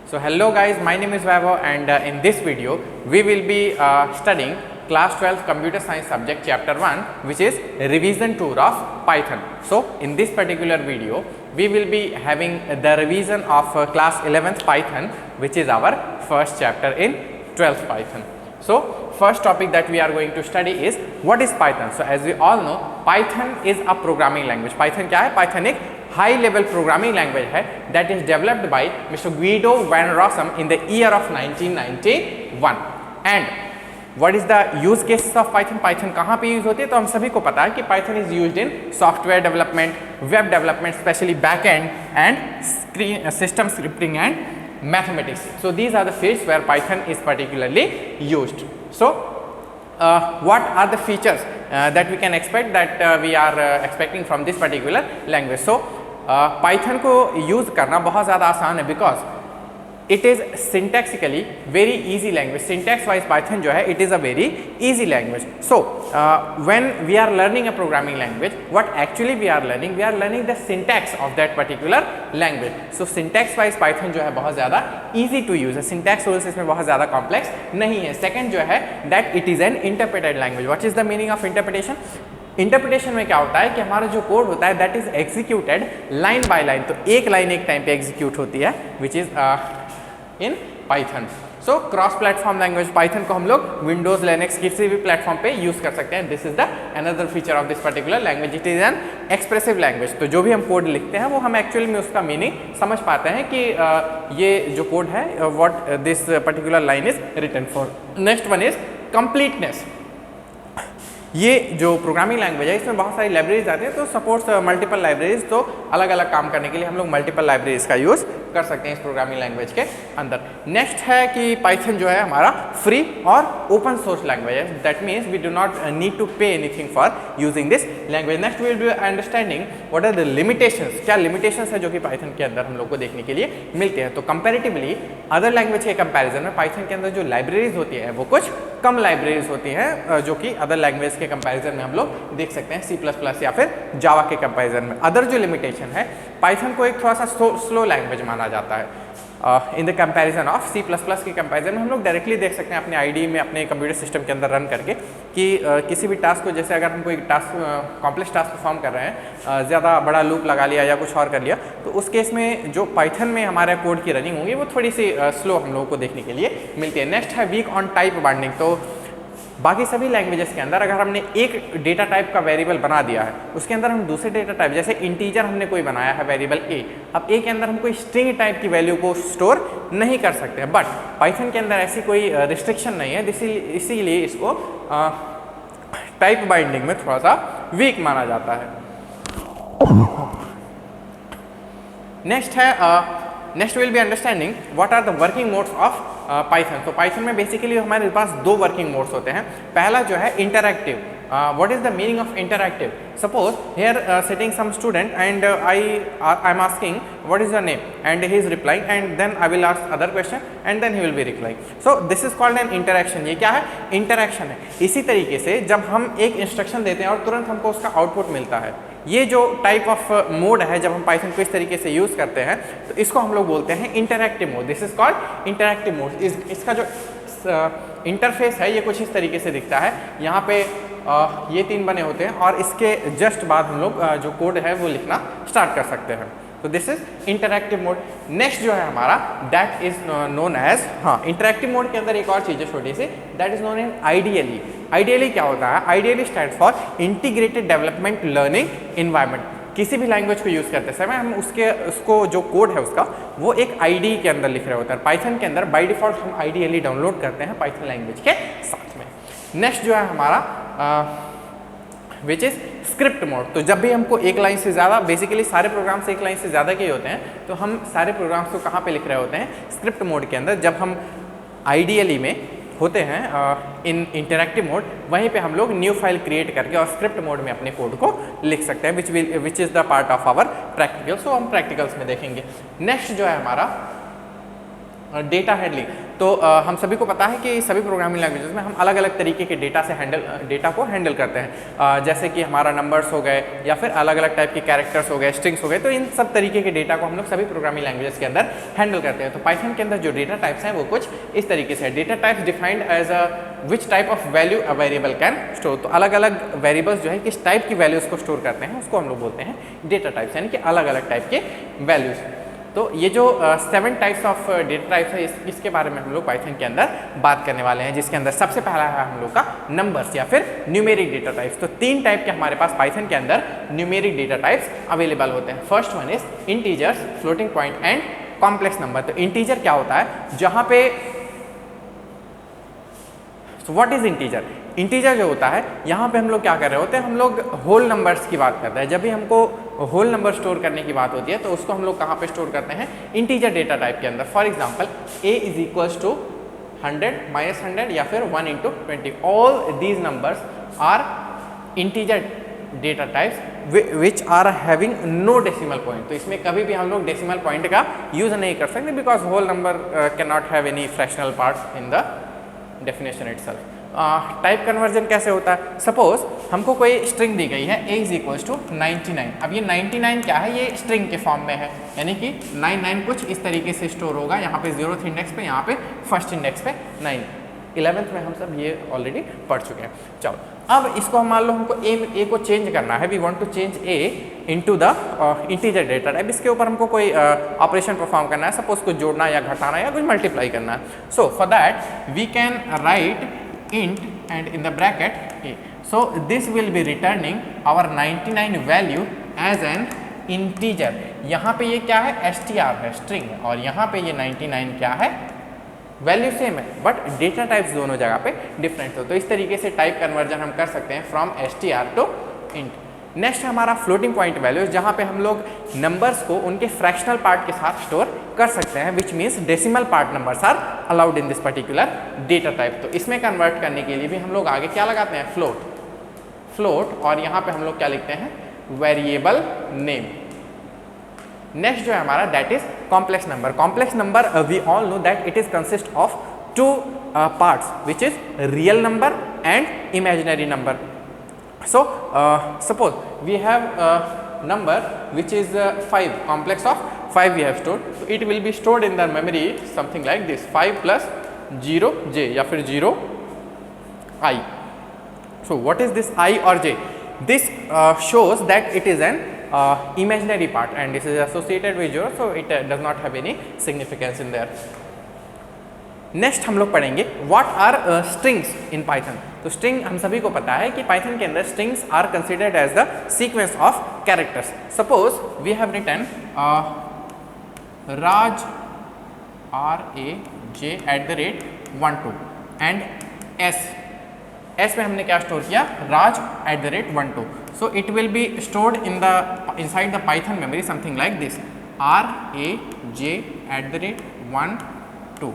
So hello guys, my name is Vaibhav and in this video we will be studying class 12 computer science subject chapter 1, which is revision tour of Python. So in this particular video we will be having the revision of class 11th Python, which is our first chapter in 12th Python. So first topic that we are going to study is what is Python. So as we all know, Python is a programming language. Python क्या है? Python एक high level programming language है that is developed by Mr. Guido van Rossum in the year of 1991. And what is the use cases of Python? Python कहाँ पे use होती है? तो हम सभी को पता है कि Python is used in software development, web development, especially back end and system scripting and mathematics. So these are the fields where Python is particularly used. So what are the features that we can expect that we are expecting from this particular language? So Python को use करना बहुत ज़्यादा आसान है because it is syntactically very easy language. Syntax wise Python जो है it is a very easy language. So when we are learning a programming language, what actually we are learning the syntax of that particular language. So syntax wise Python जो है बहुत ज़्यादा easy to use है. Syntax rules इसमें बहुत ज़्यादा complex नहीं है. Second जो है that it is an interpreted language. What is the meaning of interpretation? Interpretation में क्या होता है कि हमारा जो कोड होता है that is executed line by line. तो एक लाइन एक टाइम पे एग्जीक्यूट होती है which is in Python. So cross platform language Python को हम लोग विंडोज लिनक्स किसी भी प्लेटफॉर्म पे यूज कर सकते हैं. This is the another feature of this particular language. It is an expressive language. तो जो भी हम कोड लिखते हैं वो हम एक्चुअली में उसका मीनिंग समझ पाते हैं कि ये जो कोड है what this particular line is written for. Next one is completeness. ये जो प्रोग्रामिंग लैंग्वेज है इसमें बहुत सारी लाइब्रेरीज आती हैं. तो सपोर्ट्स मल्टीपल लाइब्रेरीज. तो अलग अलग काम करने के लिए हम लोग मल्टीपल लाइब्रेरीज का यूज़ कर सकते हैं इस प्रोग्रामिंग लैंग्वेज के अंदर. नेक्स्ट है कि पाइथन जो है हमारा फ्री और ओपन सोर्स लैंग्वेज है. That means we do not need to pay anything for using this language. Next we will be understanding what are the limitations. क्या लिमिटेशंस है जो कि पाइथन के अंदर हम लोग को देखने के लिए मिलते हैं. तो कंपेरेटिवली अदर लैंग्वेज के कंपैरिजन में पाइथन के अंदर जो लाइब्रेरीज होती है वो कुछ कम लाइब्रेरीज होती हैं जो कि अदर लैंग्वेज के कंपैरिजन में हम लोग देख सकते हैं C++ या फिर जावा के कंपैरिजन में. अदर जो लिमिटेशन है पाइथन को एक थोड़ा सा स्लो लैंग्वेज माना जाता है in the comparison of C++ के कंपैरिजन में. हम लोग डायरेक्टली देख सकते हैं अपने आईडी में अपने कंप्यूटर सिस्टम के अंदर रन करके कि किसी भी टास्क को, जैसे अगर हम कोई टास्क कॉम्प्लेक्स टास्क परफॉर्म कर रहे हैं, ज़्यादा बड़ा लूप लगा लिया या कुछ और कर लिया, तो उस केस में जो पाइथन में हमारे कोड की रनिंग होगी वो थोड़ी सी स्लो हम लोगों को देखने के लिए मिलती है. नेक्स्ट है वीक ऑन टाइप बाइंडिंग. तो बाकी सभी लैंग्वेजेस के अंदर अगर हमने एक डेटा टाइप का वेरिएबल बना दिया है, उसके अंदर हम दूसरे डेटा टाइप, जैसे इंटीजर हमने कोई बनाया है वेरिएबल ए, अब ए के अंदर हम कोई स्ट्रिंग टाइप की वैल्यू को स्टोर नहीं कर सकते हैं. बट पाइथन के अंदर ऐसी कोई रिस्ट्रिक्शन नहीं है. इसीलिए इसको टाइप बाइंडिंग में थोड़ा सा वीक माना जाता है. Next will be understanding what are the working modes of Python. तो पाइथन में बेसिकली हमारे पास दो वर्किंग मोड्स होते हैं. पहला जो है interactive. What is the meaning of interactive? Suppose here sitting some student and I am asking what is your name and he is replying and then I will ask other question and then he will be replying. So this is called an interaction. ये क्या है? Interaction है. इसी तरीके से जब हम एक इंस्ट्रक्शन देते हैं और तुरंत हमको उसका आउटपुट मिलता है, ये जो टाइप ऑफ मोड है जब हम पाइथन को इस तरीके से यूज़ करते हैं तो इसको हम लोग बोलते हैं interactive mode. This is called interactive mode. इसका जो इंटरफेस है ये कुछ इस तरीके से दिखता है. यहाँ पे ये तीन बने होते हैं और इसके जस्ट बाद हम लोग जो कोड है वो लिखना स्टार्ट कर सकते हैं. तो this is interactive mode. Next जो है हमारा that is known as, interactive mode के अंदर एक और चीज़ है छोटी सी, that is known as ideally. Ideally क्या होता है? Ideally stand for integrated development learning environment. किसी भी लैंग्वेज को यूज़ करते समय हम उसको जो कोड है उसका वो एक आईडी के अंदर लिख रहे होते हैं. पाइथन के अंदर बाय डिफॉल्ट हम आइडियली डाउनलोड करते हैं पाइथन लैंग्वेज के साथ में. नेक्स्ट जो है हमारा विच इज़ स्क्रिप्ट मोड. तो जब भी हमको एक लाइन से ज़्यादा, बेसिकली सारे प्रोग्राम्स एक लाइन से ज़्यादा के होते हैं, तो हम सारे प्रोग्राम्स को कहाँ पे लिख रहे होते हैं? स्क्रिप्ट मोड के अंदर. जब हम आइडियली में होते हैं इन इंटरैक्टिव मोड, वहीं पे हम लोग न्यू फाइल क्रिएट करके और स्क्रिप्ट मोड में अपने कोड को लिख सकते हैं which is the part of our practical. So हम प्रैक्टिकल्स में देखेंगे. नेक्स्ट जो है हमारा डेटा हैंडलिंग, तो हम सभी को पता है कि सभी प्रोग्रामिंग लैंग्वेजेस में हम अलग अलग तरीके के डेटा को हैंडल करते हैं, जैसे कि हमारा नंबर्स हो गए या फिर अलग अलग टाइप के कैरेक्टर्स हो गए, स्ट्रिंग्स हो गए, तो इन सब तरीके के डेटा को हम लोग सभी प्रोग्रामिंग लैंग्वेजेस के अंदर हैंडल करते हैं। तो पाइथन के अंदर जो डेटा टाइप्स हैं वो कुछ इस तरीके से है। Data types defined as which type of value a variable can store, तो अलग अलग वेरिएबल्स जो है किस टाइप की वैल्यूज़ को स्टोर करते हैं उसको हम लोग बोलते हैं डेटा टाइप्स, यानी कि अलग अलग टाइप के वैल्यूज़। तो ये जो 7 टाइप्स ऑफ डेटा टाइप्स है इसके बारे में हम लोग पाइथन के अंदर बात करने वाले हैं, जिसके अंदर सबसे पहला है हम लोग का नंबर्स या फिर न्यूमेरिक डेटा टाइप्स। तो 3 टाइप के हमारे पास पाइथन के अंदर न्यूमेरिक डेटा टाइप्स अवेलेबल होते हैं। First one is integers, floating point and complex number. तो इंटीजर क्या होता है, जहाँ पे व्हाट इज इंटीजर, इंटीजर जो होता है यहाँ पे हम लोग क्या कर रहे होते हैं, हम लोग होल नंबर्स की बात करते हैं। जब भी हमको होल नंबर स्टोर करने की बात होती है तो उसको हम लोग कहाँ पे स्टोर करते हैं, इंटीजर डेटा टाइप के अंदर। For example a is equals to 100 minus 100 या फिर 1 into 20, all these numbers are integer data types which are having no decimal point. तो इसमें कभी भी हम लोग डेसिमल पॉइंट का यूज नहीं कर सकते, because whole number can not have any fractional part in the definition itself. Type conversion कैसे होता है, सपोज हमको कोई स्ट्रिंग दी गई है a इज इक्वल्स टू 99। अब ये 99 क्या है, ये स्ट्रिंग के फॉर्म में है, यानी कि 99 कुछ इस तरीके से स्टोर होगा, यहाँ पे 0th इंडेक्स पे, यहाँ पे फर्स्ट इंडेक्स पे 9। 11th में हम सब ये ऑलरेडी पढ़ चुके हैं। चलो अब इसको हम मान लो हमको a को चेंज करना है, we want to change a into the integer data type. इसके ऊपर हमको कोई ऑपरेशन परफॉर्म करना है, सपोज कुछ जोड़ना या घटाना या कुछ मल्टीप्लाई करना है। So for that we can write int and in the bracket a. So this will be returning our 99 value as an integer. यहाँ पे ये क्या है, str है, string है, और यहाँ पे ये 99 क्या है, वैल्यू सेम है, बट डेटा टाइप्स दोनों जगह पे डिफरेंट हो। तो इस तरीके से टाइप कन्वर्जन हम कर सकते हैं from str to int। Next है हमारा फ्लोटिंग पॉइंट वैल्यूज, जहाँ पे हम लोग नंबर्स को उनके फ्रैक्शनल पार्ट के साथ स्टोर कर सकते हैं, which means decimal part numbers are allowed in this particular data type. तो इसमें कन्वर्ट करने के लिए भी हम लोग आगे क्या लगाते हैं, फ्लोट, और यहाँ पे हम लोग क्या लिखते हैं, वेरिएबल नेम। नेक्स्ट जो है हमारा that is complex number. Complex number we all know that it is consist of 2 parts, which is real number and imaginary number. So suppose we have a number which is 5, complex of 5 we have stored, so it will be stored in the memory something like this, 5 plus 0j या फिर 0i. So what is this i or j? This shows that it is an imaginary part and this is associated with 0, so it does not have any significance in there. Next हम लोग पढ़ेंगे what are strings in Python. तो string हम सभी को पता है कि पाइथन के अंदर strings are considered as the sequence of characters. Suppose we have written Raj RAJ@12 and S में हमने क्या स्टोर किया, Raj @12। So it will be stored in the inside the Python memory something like this, RAJ@12।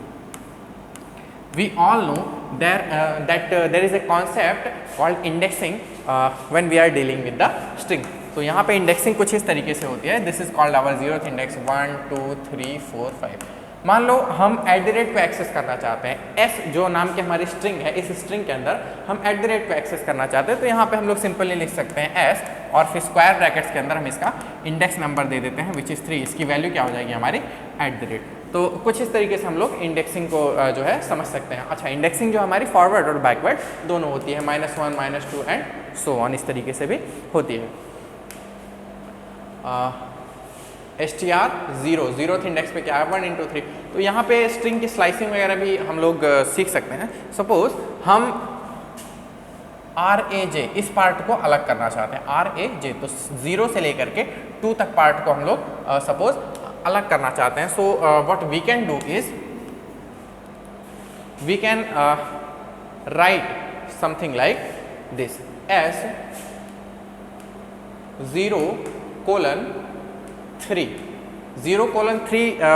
We all know that there is a concept called indexing when we are dealing with the string. तो यहाँ पे indexing कुछ इस तरीके से होती है, this is called our 0th index 1 2 3 4 5। मान लो हम @ को एक्सेस करना चाहते हैं, s जो नाम की हमारी स्ट्रिंग है, इस स्ट्रिंग के अंदर हम @ को एक्सेस करना चाहते हैं, तो यहाँ पे हम लोग सिंपली लिख सकते हैं s और फिर स्क्वायर ब्रैकेट्स के अंदर हम इसका इंडेक्स नंबर दे देते हैं विच इज़ 3। इसकी वैल्यू क्या हो जाएगी हमारी @ तो कुछ इस तरीके से हम लोग इंडेक्सिंग को जो है समझ सकते हैं। अच्छा, इंडेक्सिंग जो हमारी फॉरवर्ड और बैकवर्ड दोनों होती है, -1 -2 एंड सो ऑन, इस तरीके से भी होती है। str 0th इंडेक्स पे क्या है, 1 into 3। तो यहाँ पे स्ट्रिंग की स्लाइसिंग वगैरह भी हम लोग सीख सकते हैं। सपोज हम RAJ इस पार्ट को अलग करना चाहते हैं, RAJ तो 0 से लेकर के 2 तक पार्ट को हम लोग सपोज अलग करना चाहते हैं। So what we can do is we can write something like this as 0:3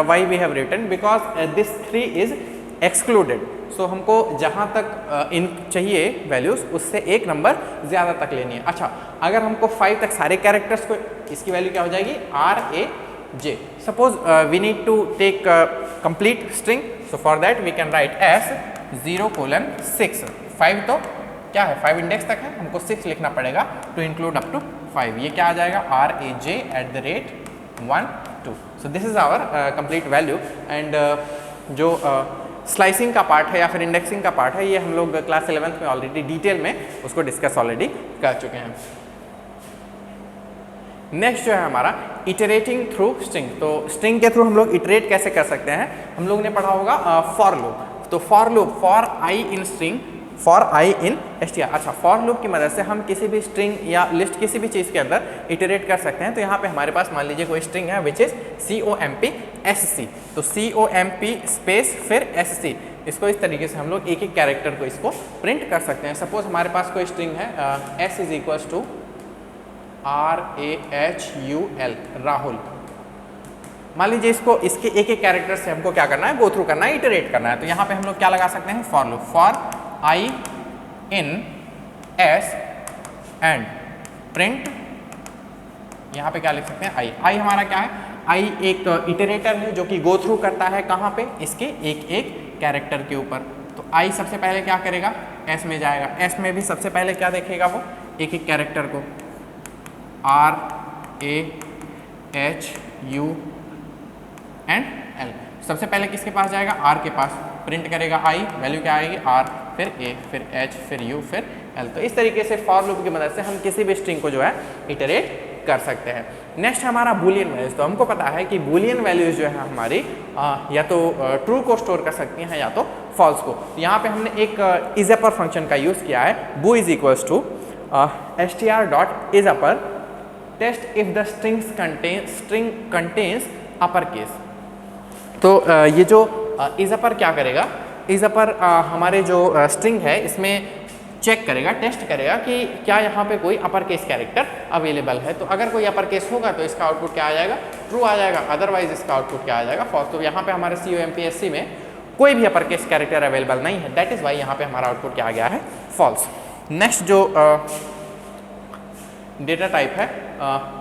why we have written, because this 3 is excluded. सो हमको जहाँ तक इन चाहिए वैल्यूज़ उससे एक नंबर ज़्यादा तक लेनी है। अच्छा, अगर हमको 5 तक सारे कैरेक्टर्स को, इसकी वैल्यू क्या हो जाएगी, RAJ। Suppose we need to take complete string. So for that we can write as 0:6. 5 तो क्या है, 5 इंडेक्स तक है, हमको 6 लिखना पड़ेगा टू इंक्लूड अप टू 5. ये क्या आ जाएगा, RAJ@1 2. So this is our complete value. And जो स्लाइसिंग का पार्ट है या फिर इंडेक्सिंग का पार्ट है, ये हम लोग क्लास 11th में ऑलरेडी डिटेल में उसको डिस्कस ऑलरेडी कर चुके हैं. नेक्स्ट जो है हमारा इटरेटिंग थ्रू स्ट्रिंग. तो स्ट्रिंग के थ्रू हम लोग इटरेट कैसे कर सकते हैं, हम लोग ने पढ़ा होगा फॉर लूप. तो for loop, for I in string, for I in str. अच्छा, फॉर लूप की मदद से हम किसी भी स्ट्रिंग या लिस्ट किसी भी चीज़ के अंदर इटरेट कर सकते हैं. तो यहाँ पे हमारे पास मान लीजिए कोई स्ट्रिंग है विच इज COMP SC. तो COMP स्पेस फिर SC, इसको इस तरीके से हम लोग एक एक कैरेक्टर को इसको प्रिंट कर सकते हैं. सपोज हमारे पास कोई स्ट्रिंग है S is equals to RAHUL, Rahul. मान लीजिए इसको इसके एक एक कैरेक्टर से हमको क्या करना है, गो थ्रू करना है, इटरेट करना है. तो यहाँ पे हम लोग क्या लगा सकते हैं, for loop, for I in S and print. यहाँ पे क्या लिख सकते हैं, आई हमारा क्या है, आई एक इटरेटर है जो कि गो थ्रू करता है कहाँ पे, इसके एक एक कैरेक्टर के ऊपर. तो आई सबसे पहले क्या करेगा, S में जाएगा. S में भी सबसे पहले क्या देखेगा, वो एक एक कैरेक्टर को, RAHU एंड L. सबसे पहले किसके पास जाएगा, R के पास, प्रिंट करेगा आई, वैल्यू क्या आएगी, R फिर A फिर H फिर U फिर L. तो इस तरीके से फॉर लूप की मदद से हम किसी भी स्ट्रिंग को जो है इटरेट कर सकते हैं. नेक्स्ट हमारा बूलियन वैल्यूज. तो हमको पता है कि बूलियन वैल्यूज जो है हमारी या तो ट्रू को स्टोर कर सकती हैं या तो फॉल्स को. यहाँ पे हमने एक isUpper फंक्शन का यूज़ किया है. Bool is equals to str.isUpper test if the string contains upper case. तो ये जो isUpper क्या करेगा, isUpper हमारे जो स्ट्रिंग है इसमें चेक करेगा, टेस्ट करेगा कि क्या यहाँ पे कोई अपर केस कैरेक्टर अवेलेबल है. तो अगर कोई अपर केस होगा तो इसका आउटपुट क्या आ जाएगा, ट्रू आ जाएगा. अदरवाइज इसका आउटपुट क्या आ जाएगा, फॉल्स. तो यहाँ पे हमारे COMP SC में कोई भी अपर केस कैरेक्टर अवेलेबल नहीं है, दैट इज वाई यहाँ पे हमारा आउटपुट क्या आ गया है, फॉल्स. नेक्स्ट जो डेटा टाइप है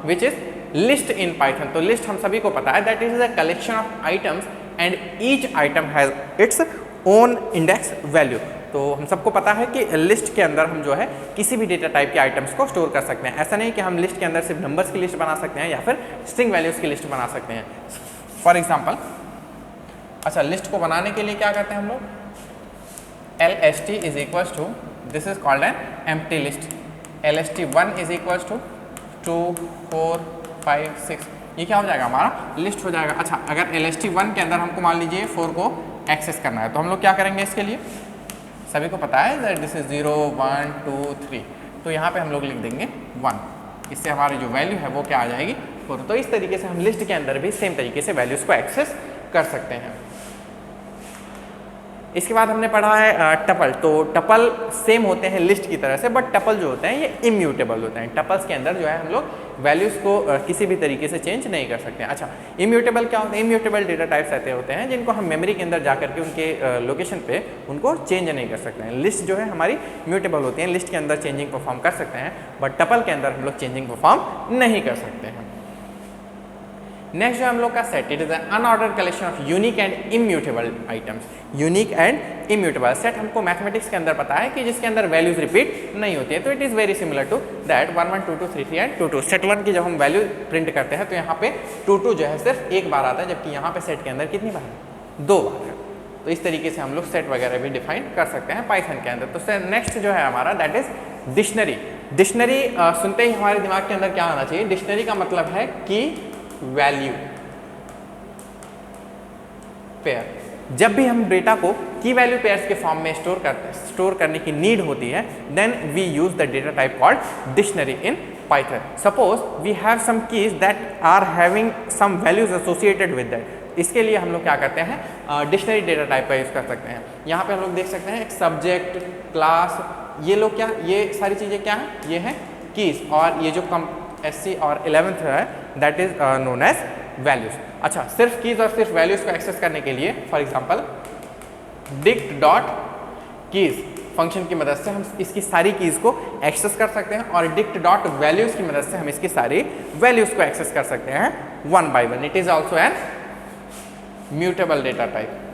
which is list in Python. तो लिस्ट हम सभी को पता है that is a collection of items and each item has its own index value. तो हम सबको पता है कि लिस्ट के अंदर हम जो है किसी भी डेटा टाइप के आइटम्स को स्टोर कर सकते हैं. ऐसा नहीं कि हम लिस्ट के अंदर सिर्फ नंबर्स की लिस्ट बना सकते हैं या फिर स्ट्रिंग वैल्यूज की लिस्ट बना सकते हैं. फॉर एग्जाम्पल, अच्छा, लिस्ट को बनाने के लिए क्या करते हैं हम लोग, LST is equals to, this is called an empty list. LST1 is equals to 2 4 5 6, ये क्या हो जाएगा, हमारा लिस्ट हो जाएगा. अच्छा, अगर LST1 के अंदर हमको मान लीजिए 4 को एक्सेस करना है तो हम लोग क्या करेंगे, इसके लिए सभी को पता है दैट दिस इज 0 1 2 3. तो यहाँ पे हम लोग लिख देंगे 1. इससे हमारी जो वैल्यू है वो क्या आ जाएगी, 4. तो इस तरीके से हम लिस्ट के अंदर भी सेम तरीके से वैल्यूज को एक्सेस कर सकते हैं. इसके बाद हमने पढ़ा है टपल. तो टपल सेम होते हैं लिस्ट की तरह से, बट टपल जो होते हैं ये इम्यूटेबल होते हैं. टपल्स के अंदर जो है हम लोग वैल्यूज़ को किसी भी तरीके से चेंज नहीं कर सकते हैं. अच्छा, इम्यूटेबल क्या होते हैं, इम्यूटेबल डेटा टाइप्स ऐसे होते हैं जिनको हम मेमोरी के अंदर जा करके उनके लोकेशन पे उनको चेंज नहीं कर सकते हैं. लिस्ट जो है हमारी म्यूटेबल होती है, लिस्ट के अंदर चेंजिंग परफॉर्म कर सकते हैं, बट टपल के अंदर हम लोग चेंजिंग परफॉर्म नहीं कर सकते हैं. नेक्स्ट जो हम लोग का set, it is an unordered collection of unique and immutable items. Unique and immutable set हमको मैथमेटिक्स के अंदर पता है कि जिसके अंदर वैल्यूज रिपीट नहीं होती है. तो it is very similar to that 1 1 2 2 3 3 and 2 2. Set 1 की जब हम वैल्यू प्रिंट करते हैं तो यहाँ पे 2 2 जो है सिर्फ एक बार आता है, जबकि यहाँ पे सेट के अंदर कितनी बार है, 2 बार है. तो इस तरीके से हम लोग सेट वगैरह भी डिफाइन कर सकते हैं पाइथन के अंदर. तो नेक्स्ट जो है हमारा दैट इज डिक्शनरी. डिक्शनरी सुनते ही हमारे दिमाग के अंदर क्या आना चाहिए, डिक्शनरी का मतलब है कि वैल्यू पेयर. जब भी हम डेटा को की वैल्यू पेयर्स के फॉर्म में स्टोर करने की नीड होती है, then we use the data type called dictionary in Python. Suppose we have some keys that are having some values associated with that. इसके लिए हम लोग क्या करते हैं, डिक्शनरी डेटा टाइप का यूज कर सकते हैं. यहाँ पे हम लोग देख सकते हैं एक सब्जेक्ट, क्लास, ये लोग क्या, ये सारी चीजें क्या है, ये है कीज. और ये जो SC और 11th है that is known as values. अच्छा, सिर्फ कीज और सिर्फ वैल्यूज को एक्सेस करने के लिए for example dict dot keys function की मदद से हम इसकी सारी कीज को एक्सेस कर सकते हैं, और डिक्ट डॉट वैल्यूज की मदद से हम इसकी सारी वैल्यूज को एक्सेस कर सकते हैं 1 by 1. It is also an mutable data type.